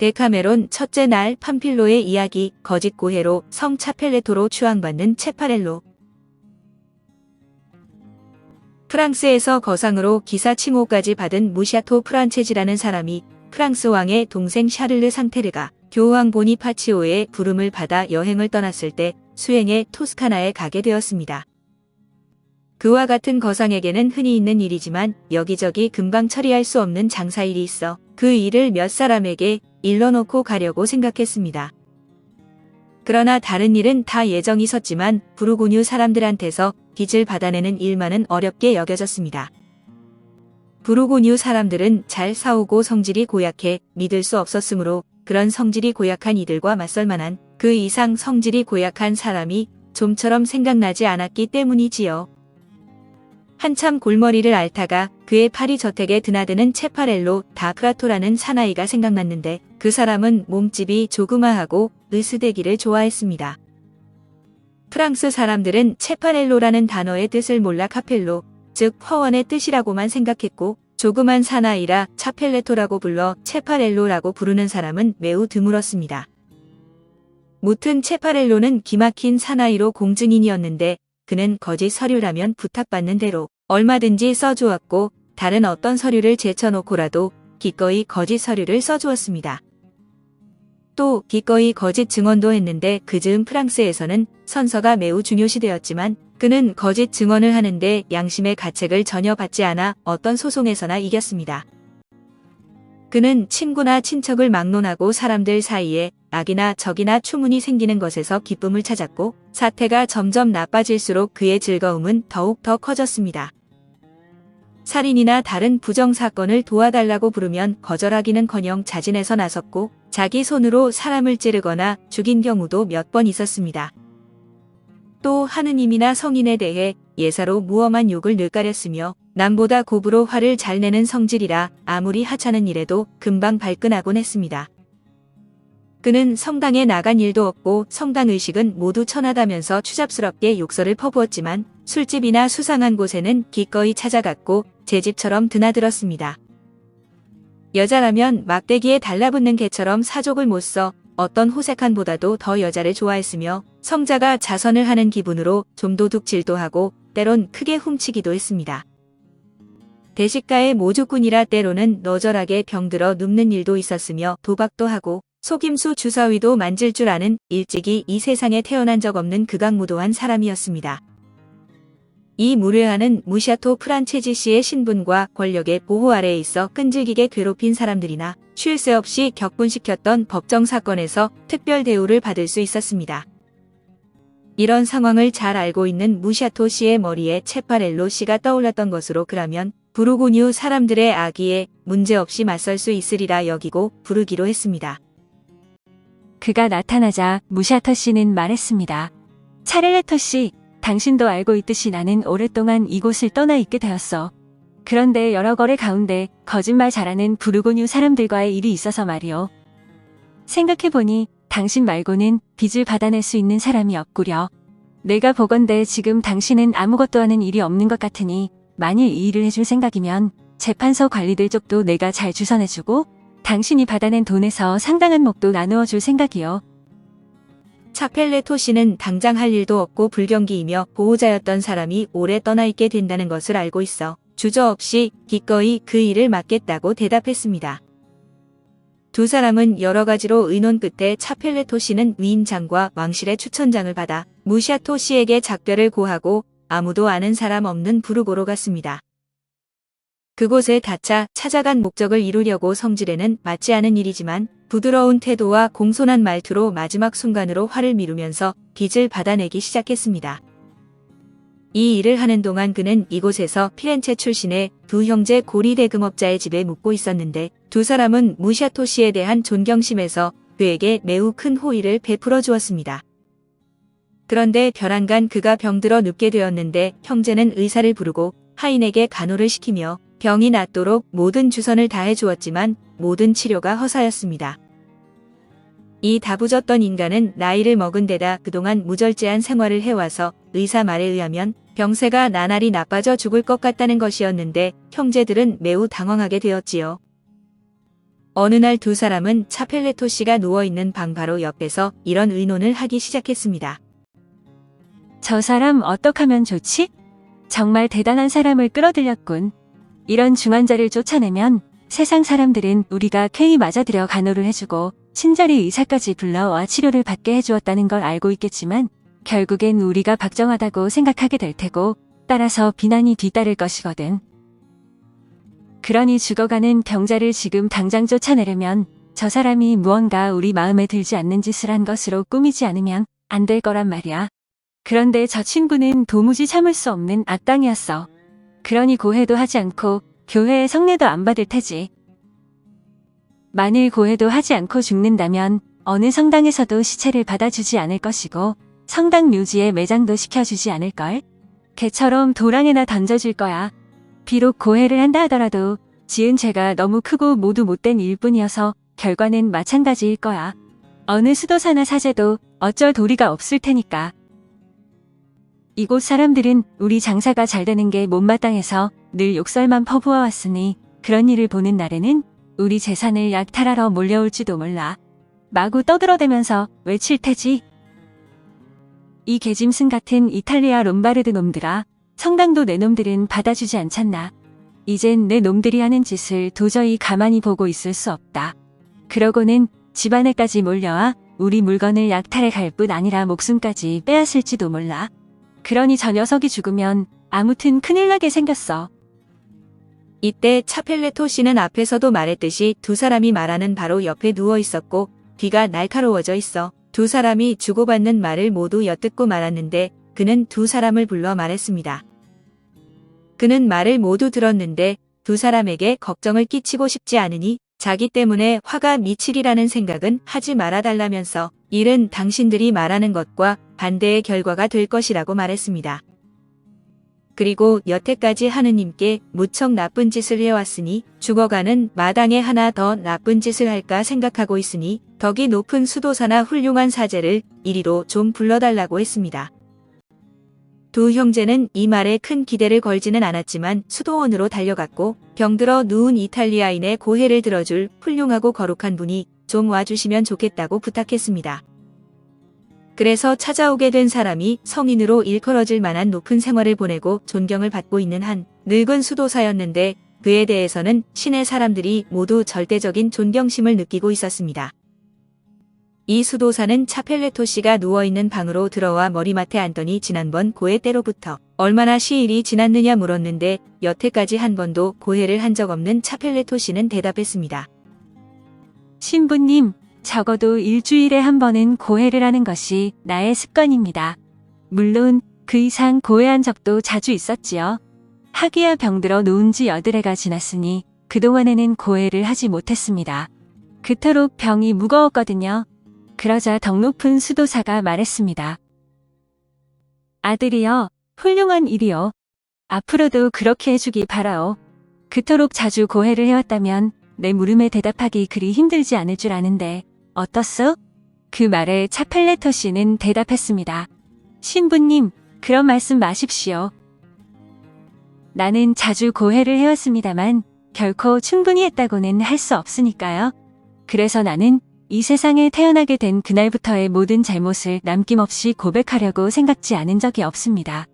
데카메론 첫째 날 팜필로의 이야기 거짓 고해로 성 차펠레토로 추앙받는 체파렐로. 프랑스에서 거상으로 기사 칭호까지 받은 무샤토 프란체지라는 사람이 프랑스 왕의 동생 샤를르 상테르가 교황 보니파치오의 부름을 받아 여행을 떠났을 때 수행해 토스카나에 가게 되었습니다. 그와 같은 거상에게는 흔히 있는 일이지만 여기저기 금방 처리할 수 없는 장사일이 있어 그 일을 몇 사람에게 일러놓고 가려고 생각했습니다. 그러나 다른 일은 다 예정이 섰지만 부르고뉴 사람들한테서 빚을 받아내는 일만은 어렵게 여겨졌습니다. 부르고뉴 사람들은 잘 싸우고 성질이 고약해 믿을 수 없었으므로 그런 성질이 고약한 이들과 맞설 만한 그 이상 성질이 고약한 사람이 좀처럼 생각나지 않았기 때문이지요. 한참 골머리를 앓다가 그의 파리 저택에 드나드는 체파렐로 다 프라토라는 사나이가 생각났는데 그 사람은 몸집이 조그마하고 으스대기를 좋아했습니다. 프랑스 사람들은 체파렐로라는 단어의 뜻을 몰라 카펠로, 즉 화원의 뜻이라고만 생각했고 조그만 사나이라 차펠레토라고 불러 체파렐로라고 부르는 사람은 매우 드물었습니다. 무튼 체파렐로는 기막힌 사나이로 공증인이었는데 그는 거짓 서류라면 부탁받는 대로 얼마든지 써주었고 다른 어떤 서류를 제쳐놓고라도 기꺼이 거짓 서류를 써주었습니다. 또 기꺼이 거짓 증언도 했는데 그즈음 프랑스에서는 선서가 매우 중요시되었지만 그는 거짓 증언을 하는데 양심의 가책을 전혀 받지 않아 어떤 소송에서나 이겼습니다. 그는 친구나 친척을 막론하고 사람들 사이에 악이나 적이나 추문이 생기는 것에서 기쁨을 찾았고 사태가 점점 나빠질수록 그의 즐거움은 더욱 더 커졌습니다. 살인이나 다른 부정사건을 도와달라고 부르면 거절하기는커녕 자진해서 나섰고 자기 손으로 사람을 찌르거나 죽인 경우도 몇 번 있었습니다. 또 하느님이나 성인에 대해 예사로 무엄한 욕을 늘까렸으며 남보다 곱으로 화를 잘 내는 성질이라 아무리 하찮은 일에도 금방 발끈하곤 했습니다. 그는 성당에 나간 일도 없고 성당 의식은 모두 천하다면서 추잡스럽게 욕설을 퍼부었지만 술집이나 수상한 곳에는 기꺼이 찾아갔고 제 집처럼 드나들었습니다. 여자라면 막대기에 달라붙는 개처럼 사족을 못 써 어떤 호색한보다도 더 여자를 좋아했으며 성자가 자선을 하는 기분으로 좀 도둑질도 하고 때론 크게 훔치기도 했습니다. 대식가의 모주꾼이라 때로는 너절하게 병들어 눕는 일도 있었으며 도박도 하고 속임수 주사위도 만질 줄 아는 일찍이 이 세상에 태어난 적 없는 극악무도한 사람이었습니다. 이 무례한은 무샤토 프란체지시의 신분과 권력의 보호 아래에 있어 끈질기게 괴롭힌 사람들이나 쉴 새 없이 격분시켰던 법정 사건에서 특별 대우를 받을 수 있었습니다. 이런 상황을 잘 알고 있는 무샤토 씨의 머리에 체파렐로 씨가 떠올랐던 것으로 그라면 부르고뉴 사람들의 악의에 문제없이 맞설 수 있으리라 여기고 부르기로 했습니다. 그가 나타나자 무샤토 씨는 말했습니다. 차렐레토 씨, 당신도 알고 있듯이 나는 오랫동안 이곳을 떠나 있게 되었어. 그런데 여러 거래 가운데 거짓말 잘하는 부르고뉴 사람들과의 일이 있어서 말이오. 생각해보니 당신 말고는 빚을 받아낼 수 있는 사람이 없구려. 내가 보건대 지금 당신은 아무것도 하는 일이 없는 것 같으니 만일 이 일을 해줄 생각이면 재판소 관리들 쪽도 내가 잘 주선해주고 당신이 받아낸 돈에서 상당한 몫도 나누어 줄 생각이요. 차펠레토 씨는 당장 할 일도 없고 불경기이며 보호자였던 사람이 오래 떠나 있게 된다는 것을 알고 있어 주저없이 기꺼이 그 일을 맡겠다고 대답했습니다. 두 사람은 여러 가지로 의논 끝에 차펠레토 씨는 위임장과 왕실의 추천장을 받아 무샤토 씨에게 작별을 고하고 아무도 아는 사람 없는 부르고로 갔습니다. 그곳에 닿자 찾아간 목적을 이루려고 성질에는 맞지 않은 일이지만 부드러운 태도와 공손한 말투로 마지막 순간으로 화를 미루면서 빚을 받아내기 시작했습니다. 이 일을 하는 동안 그는 이곳에서 피렌체 출신의 두 형제 고리 대금업자의 집에 묵고 있었는데 두 사람은 무샤토 씨에 대한 존경심에서 그에게 매우 큰 호의를 베풀어 주었습니다. 그런데 벼랑간 그가 병들어 눕게 되었는데 형제는 의사를 부르고 하인에게 간호를 시키며 병이 낫도록 모든 주선을 다해 주었지만 모든 치료가 허사였습니다. 이 다부졌던 인간은 나이를 먹은 데다 그동안 무절제한 생활을 해와서 의사 말에 의하면 병세가 나날이 나빠져 죽을 것 같다는 것이었는데 형제들은 매우 당황하게 되었지요. 어느 날 두 사람은 차펠레토 씨가 누워있는 방 바로 옆에서 이런 의논을 하기 시작했습니다. 저 사람 어떡하면 좋지? 정말 대단한 사람을 끌어들였군. 이런 중환자를 쫓아내면 세상 사람들은 우리가 쾌히 맞아들여 간호를 해주고 친절히 의사까지 불러와 치료를 받게 해주었다는 걸 알고 있겠지만 결국엔 우리가 박정하다고 생각하게 될 테고 따라서 비난이 뒤따를 것이거든. 그러니 죽어가는 병자를 지금 당장 쫓아내려면 저 사람이 무언가 우리 마음에 들지 않는 짓을 한 것으로 꾸미지 않으면 안 될 거란 말이야. 그런데 저 친구는 도무지 참을 수 없는 악당이었어. 그러니 고해도 하지 않고 교회의 성례도 안 받을 테지. 만일 고해도 하지 않고 죽는다면 어느 성당에서도 시체를 받아주지 않을 것이고 성당 묘지에 매장도 시켜주지 않을걸? 개처럼 도랑에나 던져줄 거야. 비록 고해를 한다 하더라도 지은 죄가 너무 크고 모두 못된 일뿐이어서 결과는 마찬가지일 거야. 어느 수도사나 사제도 어쩔 도리가 없을 테니까. 이곳 사람들은 우리 장사가 잘 되는 게 못마땅해서 늘 욕설만 퍼부어 왔으니 그런 일을 보는 날에는 우리 재산을 약탈하러 몰려올지도 몰라. 마구 떠들어대면서 외칠 테지. 이 개짐승 같은 이탈리아 롬바르드 놈들아, 성당도 내 놈들은 받아주지 않잖나. 이젠 내 놈들이 하는 짓을 도저히 가만히 보고 있을 수 없다. 그러고는 집안에까지 몰려와 우리 물건을 약탈해 갈 뿐 아니라 목숨까지 빼앗을지도 몰라. 그러니 저 녀석이 죽으면 아무튼 큰일 나게 생겼어. 이때 차펠레토 씨는 앞에서도 말했듯이 두 사람이 말하는 바로 옆에 누워 있었고 귀가 날카로워져 있어 두 사람이 주고받는 말을 모두 엿듣고 말았는데 그는 두 사람을 불러 말했습니다. 그는 말을 모두 들었는데 두 사람에게 걱정을 끼치고 싶지 않으니 자기 때문에 화가 미치리라는 생각은 하지 말아달라면서 일은 당신들이 말하는 것과 반대의 결과가 될 것이라고 말했습니다. 그리고 여태까지 하느님께 무척 나쁜 짓을 해왔으니 죽어가는 마당에 하나 더 나쁜 짓을 할까 생각하고 있으니 덕이 높은 수도사나 훌륭한 사제를 이리로 좀 불러달라고 했습니다. 두 형제는 이 말에 큰 기대를 걸지는 않았지만 수도원으로 달려갔고 병들어 누운 이탈리아인의 고해를 들어줄 훌륭하고 거룩한 분이 좀 와주시면 좋겠다고 부탁했습니다. 그래서 찾아오게 된 사람이 성인으로 일컬어질 만한 높은 생활을 보내고 존경을 받고 있는 한 늙은 수도사였는데 그에 대해서는 시내 사람들이 모두 절대적인 존경심을 느끼고 있었습니다. 이 수도사는 차펠레토 씨가 누워있는 방으로 들어와 머리맡에 앉더니 지난번 고해 때로부터 얼마나 시일이 지났느냐 물었는데 여태까지 한 번도 고해를 한 적 없는 차펠레토 씨는 대답했습니다. 신부님, 적어도 일주일에 한 번은 고해를 하는 것이 나의 습관입니다. 물론 그 이상 고해한 적도 자주 있었지요. 하기야 병들어 누운 지 8해가 지났으니 그동안에는 고해를 하지 못했습니다. 그토록 병이 무거웠거든요. 그러자 덕 높은 수도사가 말했습니다. 아들이여, 훌륭한 일이요. 앞으로도 그렇게 해주기 바라오. 그토록 자주 고해를 해왔다면 내 물음에 대답하기 그리 힘들지 않을 줄 아는데 어떻소? 그 말에 차펠레토 씨는 대답했습니다. 신부님, 그런 말씀 마십시오. 나는 자주 고해를 해왔습니다만 결코 충분히 했다고는 할 수 없으니까요. 그래서 나는 이 세상에 태어나게 된 그날부터의 모든 잘못을 남김없이 고백하려고 생각지 않은 적이 없습니다.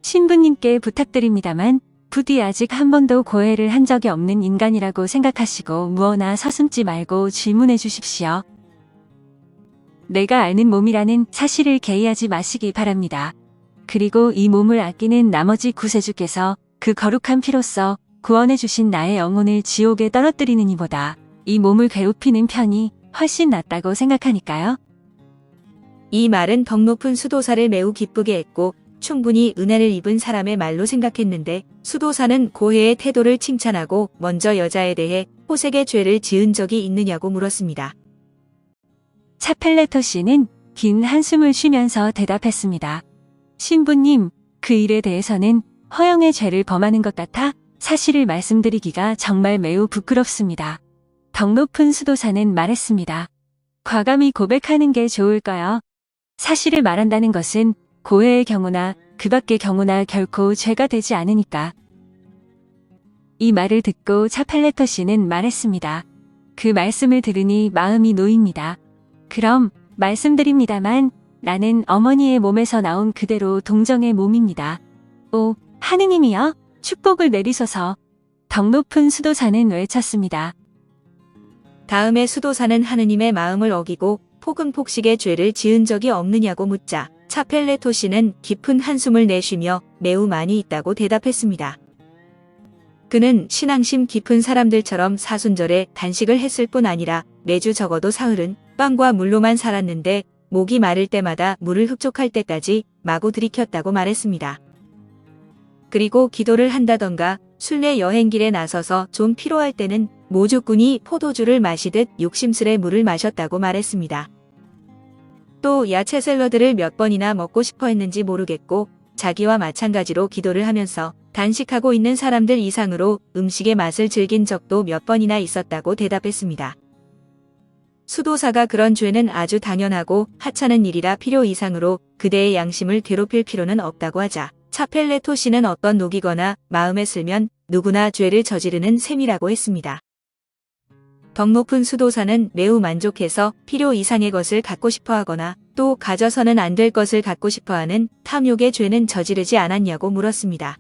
신부님께 부탁드립니다만 부디 아직 한 번도 고해를 한 적이 없는 인간이라고 생각하시고 무어나 서슴지 말고 질문해 주십시오. 내가 아는 몸이라는 사실을 개의하지 마시기 바랍니다. 그리고 이 몸을 아끼는 나머지 구세주께서 그 거룩한 피로써 구원해 주신 나의 영혼을 지옥에 떨어뜨리는 이보다 이 몸을 괴롭히는 편이 훨씬 낫다고 생각하니까요. 이 말은 덕 높은 수도사를 매우 기쁘게 했고 충분히 은혜를 입은 사람의 말로 생각했는데 수도사는 고해의 태도를 칭찬하고 먼저 여자에 대해 호색의 죄를 지은 적이 있느냐고 물었습니다. 차펠레토 씨는 긴 한숨을 쉬면서 대답했습니다. 신부님, 그 일에 대해서는 허영의 죄를 범하는 것 같아 사실을 말씀드리기가 정말 매우 부끄럽습니다. 덕 높은 수도사는 말했습니다. 과감히 고백하는 게 좋을까요? 사실을 말한다는 것은 고해의 경우나 그 밖의 경우나 결코 죄가 되지 않으니까. 이 말을 듣고 차펠레토 씨는 말했습니다. 그 말씀을 들으니 마음이 놓입니다. 그럼 말씀드립니다만 나는 어머니의 몸에서 나온 그대로 동정의 몸입니다. 오, 하느님이여, 축복을 내리소서. 덕 높은 수도사는 외쳤습니다. 다음에 수도사는 하느님의 마음을 어기고 폭음폭식의 죄를 지은 적이 없느냐고 묻자 차펠레토 씨는 깊은 한숨을 내쉬며 매우 많이 있다고 대답했습니다. 그는 신앙심 깊은 사람들처럼 사순절에 단식을 했을 뿐 아니라 매주 적어도 사흘은 빵과 물로만 살았는데 목이 마를 때마다 물을 흡족할 때까지 마구 들이켰다고 말했습니다. 그리고 기도를 한다던가 순례 여행길에 나서서 좀 피로할 때는 모주꾼이 포도주를 마시듯 욕심스레 물을 마셨다고 말했습니다. 또 야채 샐러드를 몇 번이나 먹고 싶어 했는지 모르겠고 자기와 마찬가지로 기도를 하면서 단식하고 있는 사람들 이상으로 음식의 맛을 즐긴 적도 몇 번이나 있었다고 대답했습니다. 수도사가 그런 죄는 아주 당연하고 하찮은 일이라 필요 이상으로 그대의 양심을 괴롭힐 필요는 없다고 하자 차펠레토 씨는 어떤 녹이거나 마음에 슬면 누구나 죄를 저지르는 셈이라고 했습니다. 덕 높은 수도사는 매우 만족해서 필요 이상의 것을 갖고 싶어 하거나 또 가져서는 안 될 것을 갖고 싶어 하는 탐욕의 죄는 저지르지 않았냐고 물었습니다.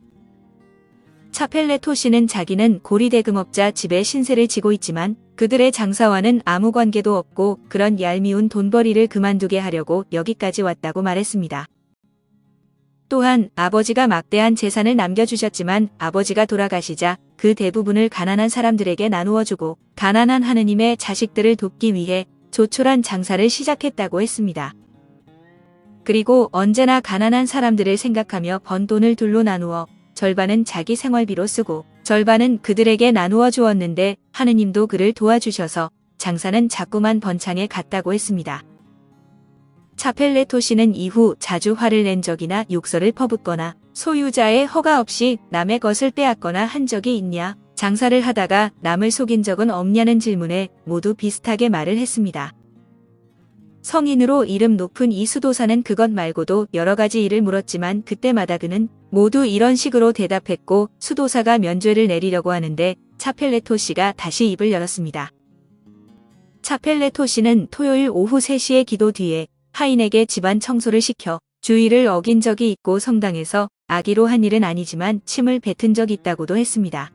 차펠레토 씨는 자기는 고리대금업자 집에 신세를 지고 있지만 그들의 장사와는 아무 관계도 없고 그런 얄미운 돈벌이를 그만두게 하려고 여기까지 왔다고 말했습니다. 또한 아버지가 막대한 재산을 남겨주셨지만 아버지가 돌아가시자 그 대부분을 가난한 사람들에게 나누어주고 가난한 하느님의 자식들을 돕기 위해 조촐한 장사를 시작했다고 했습니다. 그리고 언제나 가난한 사람들을 생각하며 번 돈을 둘로 나누어 절반은 자기 생활비로 쓰고 절반은 그들에게 나누어 주었는데 하느님도 그를 도와주셔서 장사는 자꾸만 번창해 갔다고 했습니다. 차펠레토 씨는 이후 자주 화를 낸 적이나 욕설을 퍼붓거나 소유자의 허가 없이 남의 것을 빼앗거나 한 적이 있냐, 장사를 하다가 남을 속인 적은 없냐는 질문에 모두 비슷하게 말을 했습니다. 성인으로 이름 높은 이 수도사는 그것 말고도 여러 가지 일을 물었지만 그때마다 그는 모두 이런 식으로 대답했고 수도사가 면죄를 내리려고 하는데 차펠레토 씨가 다시 입을 열었습니다. 차펠레토 씨는 토요일 오후 3시에 기도 뒤에 하인에게 집안 청소를 시켜 주의를 어긴 적이 있고 성당에서 악의로 한 일은 아니지만 침을 뱉은 적이 있다고도 했습니다.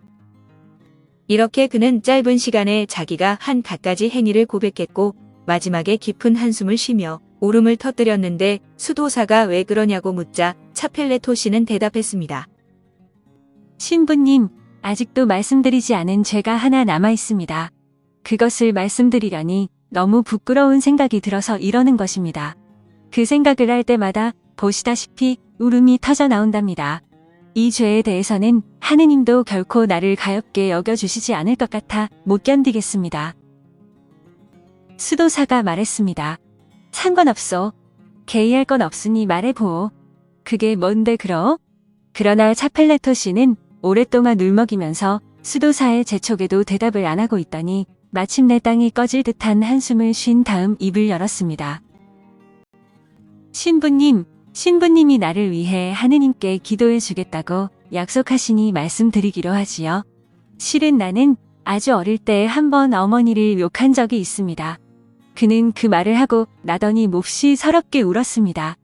이렇게 그는 짧은 시간에 자기가 한 갖가지 행위를 고백했고 마지막에 깊은 한숨을 쉬며 울음을 터뜨렸는데 수도사가 왜 그러냐고 묻자 차펠레토 씨는 대답했습니다. 신부님, 아직도 말씀드리지 않은 죄가 하나 남아 있습니다. 그것을 말씀드리려니 너무 부끄러운 생각이 들어서 이러는 것입니다. 그 생각을 할 때마다 보시다시피 울음이 터져 나온답니다. 이 죄에 대해서는 하느님도 결코 나를 가엾게 여겨주시지 않을 것 같아 못 견디겠습니다. 수도사가 말했습니다. 상관없소. 개의할 건 없으니 말해보오. 그게 뭔데 그러? 그러나 차펠레토 씨는 오랫동안 울먹이면서 수도사의 재촉에도 대답을 안 하고 있더니 마침내 땅이 꺼질 듯한 한숨을 쉰 다음 입을 열었습니다. 신부님, 신부님이 나를 위해 하느님께 기도해 주겠다고 약속하시니 말씀드리기로 하지요. 실은 나는 아주 어릴 때 한 번 어머니를 욕한 적이 있습니다. 그는 그 말을 하고 나더니 몹시 서럽게 울었습니다.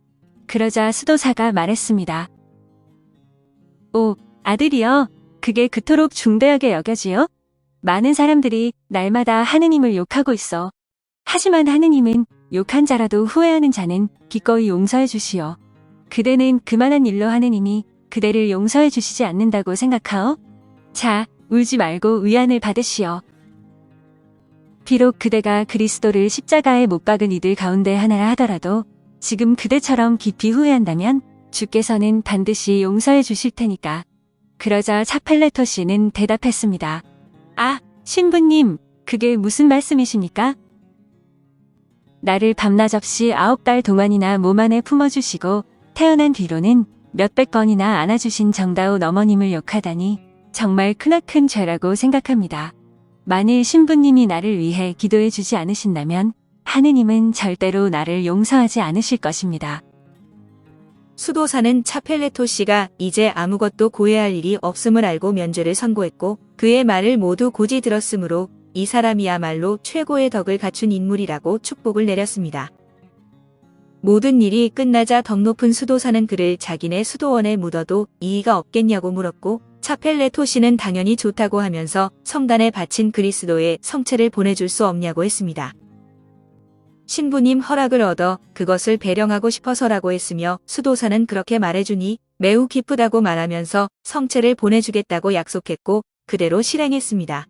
그러자 수도사가 말했습니다. 오, 아들이여, 그게 그토록 중대하게 여겨지요? 많은 사람들이 날마다 하느님을 욕하고 있어. 하지만 하느님은 욕한 자라도 후회하는 자는 기꺼이 용서해 주시오. 그대는 그만한 일로 하느님이 그대를 용서해 주시지 않는다고 생각하오? 자, 울지 말고 위안을 받으시오. 비록 그대가 그리스도를 십자가에 못 박은 이들 가운데 하나라 하더라도 지금 그대처럼 깊이 후회한다면 주께서는 반드시 용서해 주실 테니까. 그러자 차펠레토 씨는 대답했습니다. 아, 신부님, 그게 무슨 말씀이십니까? 나를 밤낮 없이 9달 동안이나 몸 안에 품어주시고 태어난 뒤로는 몇백 번이나 안아주신 정다운 어머님을 욕하다니 정말 크나큰 죄라고 생각합니다. 만일 신부님이 나를 위해 기도해 주지 않으신다면 하느님은 절대로 나를 용서하지 않으실 것입니다. 수도사는 차펠레토 씨가 이제 아무것도 고해할 일이 없음을 알고 면죄를 선고했고 그의 말을 모두 고지 들었으므로 이 사람이야말로 최고의 덕을 갖춘 인물이라고 축복을 내렸습니다. 모든 일이 끝나자 덕 높은 수도사는 그를 자기네 수도원에 묻어도 이의가 없겠냐고 물었고, 차펠레토시는 당연히 좋다고 하면서 성단에 바친 그리스도의 성체를 보내줄 수 없냐고 했습니다. 신부님 허락을 얻어 그것을 배령하고 싶어서라고 했으며, 수도사는 그렇게 말해주니 매우 기쁘다고 말하면서 성체를 보내주겠다고 약속했고 그대로 실행했습니다.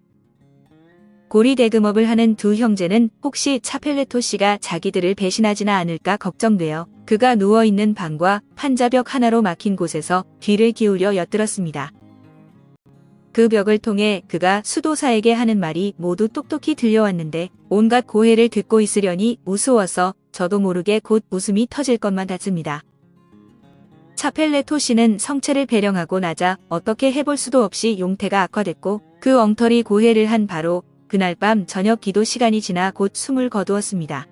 고리대금업을 하는 두 형제는 혹시 차펠레토시가 자기들을 배신하지는 않을까 걱정되어 그가 누워있는 방과 판자벽 하나로 막힌 곳에서 귀를 기울여 엿들었습니다. 그 벽을 통해 그가 수도사에게 하는 말이 모두 똑똑히 들려왔는데 온갖 고해를 듣고 있으려니 우스워서 저도 모르게 곧 웃음이 터질 것만 같습니다. 차펠레토시는 성체를 배령하고 나자 어떻게 해볼 수도 없이 용태가 악화됐고 그 엉터리 고해를 한 바로 그날 밤 저녁 기도 시간이 지나 곧 숨을 거두었습니다.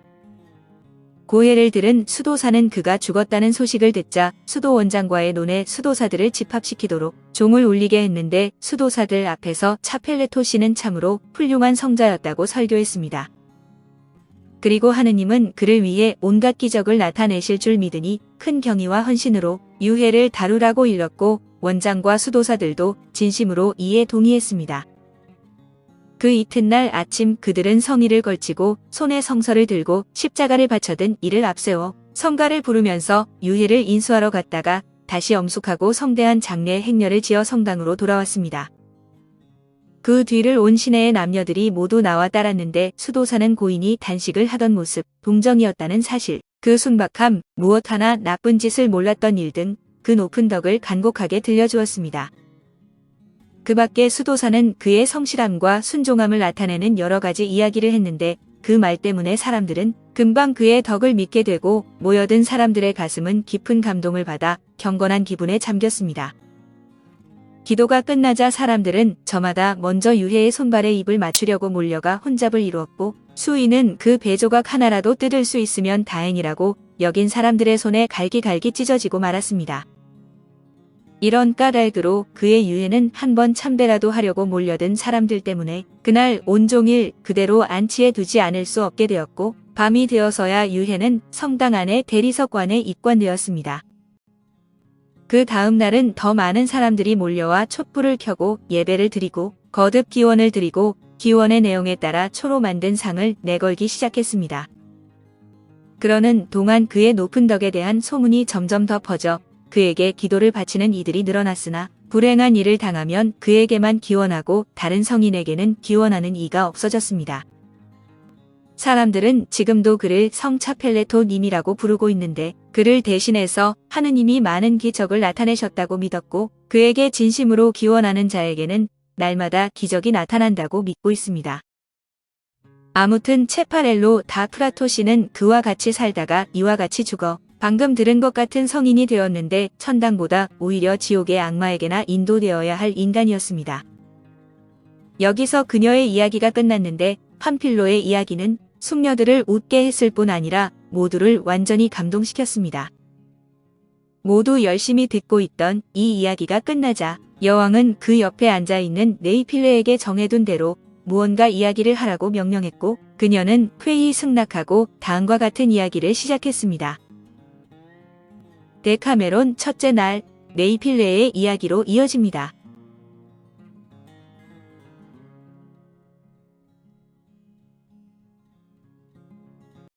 고해를 들은 수도사는 그가 죽었다는 소식을 듣자 수도 원장과의 논에 수도사들을 집합시키도록 종을 울리게 했는데 수도사들 앞에서 차펠레토시는 참으로 훌륭한 성자였다고 설교했습니다. 그리고 하느님은 그를 위해 온갖 기적을 나타내실 줄 믿으니 큰 경의와 헌신으로 유해를 다루라고 일렀고 원장과 수도사들도 진심으로 이에 동의했습니다. 그 이튿날 아침 그들은 성의를 걸치고 손에 성서를 들고 십자가를 받쳐든 이를 앞세워 성가를 부르면서 유해를 인수하러 갔다가 다시 엄숙하고 성대한 장례 행렬을 지어 성당으로 돌아왔습니다. 그 뒤를 온 시내의 남녀들이 모두 나와 따랐는데 수도사는 고인이 단식을 하던 모습, 동정이었다는 사실, 그 순박함, 무엇 하나 나쁜 짓을 몰랐던 일 등 그 높은 덕을 간곡하게 들려주었습니다. 그 밖에 수도사는 그의 성실함과 순종함을 나타내는 여러 가지 이야기를 했는데 그 말 때문에 사람들은 금방 그의 덕을 믿게 되고 모여든 사람들의 가슴은 깊은 감동을 받아 경건한 기분에 잠겼습니다. 기도가 끝나자 사람들은 저마다 먼저 유해의 손발에 입을 맞추려고 몰려가 혼잡을 이루었고 수인은 그 배조각 하나라도 뜯을 수 있으면 다행이라고 여긴 사람들의 손에 갈기갈기 찢어지고 말았습니다. 이런 까닭으로 그의 유해는 한번 참배라도 하려고 몰려든 사람들 때문에 그날 온종일 그대로 안치해 두지 않을 수 없게 되었고 밤이 되어서야 유해는 성당 안의 대리석관에 입관되었습니다. 그 다음 날은 더 많은 사람들이 몰려와 촛불을 켜고 예배를 드리고 거듭 기원을 드리고 기원의 내용에 따라 초로 만든 상을 내걸기 시작했습니다. 그러는 동안 그의 높은 덕에 대한 소문이 점점 더 퍼져 그에게 기도를 바치는 이들이 늘어났으나 불행한 일을 당하면 그에게만 기원하고 다른 성인에게는 기원하는 이가 없어졌습니다. 사람들은 지금도 그를 성차펠레토 님이라고 부르고 있는데 그를 대신해서 하느님이 많은 기적을 나타내셨다고 믿었고 그에게 진심으로 기원하는 자에게는 날마다 기적이 나타난다고 믿고 있습니다. 아무튼 체파렐로 다 프라토시는 그와 같이 살다가 이와 같이 죽어 방금 들은 것 같은 성인이 되었는데 천당보다 오히려 지옥의 악마에게나 인도되어야 할 인간이었습니다. 여기서 그녀의 이야기가 끝났는데 팜필로의 이야기는 숙녀들을 웃게 했을 뿐 아니라 모두를 완전히 감동시켰습니다. 모두 열심히 듣고 있던 이 이야기가 끝나자 여왕은 그 옆에 앉아있는 네이필레에게 정해둔 대로 무언가 이야기를 하라고 명령했고 그녀는 회의 승낙하고 다음과 같은 이야기를 시작했습니다. 데카메론 첫째 날 네이필레의 이야기로 이어집니다.